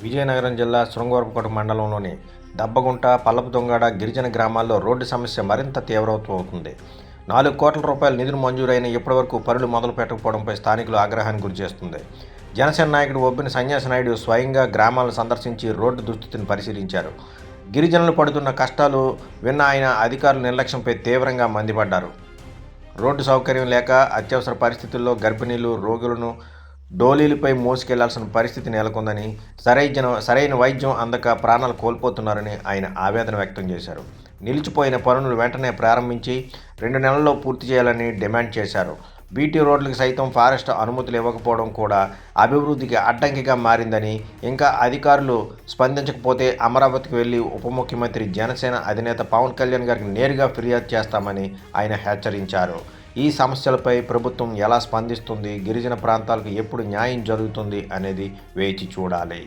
విజయనగరం జిల్లా శృంగవరపుకోట మండలంలోని దబ్బగుంట, పల్లపుదొంగాడ గిరిజన గ్రామాల్లో రోడ్డు సమస్య మరింత తీవ్రమవుతుంది. 4 కోట్ల రూపాయల నిధులు మంజూరైన ఇప్పటివరకు పనులు మొదలు పెట్టకపోవడంపై స్థానికులు ఆగ్రహానికి గురిచేస్తుంది. జనసేన నాయకుడు ఒబ్బిన సన్యాసి నాయుడు స్వయంగా గ్రామాలను సందర్శించి రోడ్డు దుస్థితిని పరిశీలించారు. గిరిజనులు పడుతున్న కష్టాలు విన్న ఆయన అధికారుల నిర్లక్ష్యంపై తీవ్రంగా మండిపడ్డారు. రోడ్డు సౌకర్యం లేక అత్యవసర పరిస్థితుల్లో గర్భిణీలు, రోగులను డోలీలపై మోసుకెళ్లాల్సిన పరిస్థితి నెలకొందని, సరైన వైద్యం అందక ప్రాణాలు కోల్పోతున్నారని ఆయన ఆవేదన వ్యక్తం చేశారు. నిలిచిపోయిన పనులు వెంటనే ప్రారంభించి 2 నెలల్లో పూర్తి చేయాలని డిమాండ్ చేశారు. బీటీ రోడ్లకు సైతం ఫారెస్ట్ అనుమతులు ఇవ్వకపోవడం కూడా అభివృద్ధికి అడ్డంకిగా మారిందని, ఇంకా అధికారులు స్పందించకపోతే అమరావతికి వెళ్లి ఉప ముఖ్యమంత్రి, జనసేన అధినేత పవన్ కళ్యాణ్ గారికి నేరుగా ఫిర్యాదు చేస్తామని ఆయన హెచ్చరించారు. ఈ సమస్యలపై ప్రభుత్వం ఎలా స్పందిస్తుంది, గిరిజన ప్రాంతాలకు ఎప్పుడు న్యాయం జరుగుతుంది అనేది వేచి చూడాలి.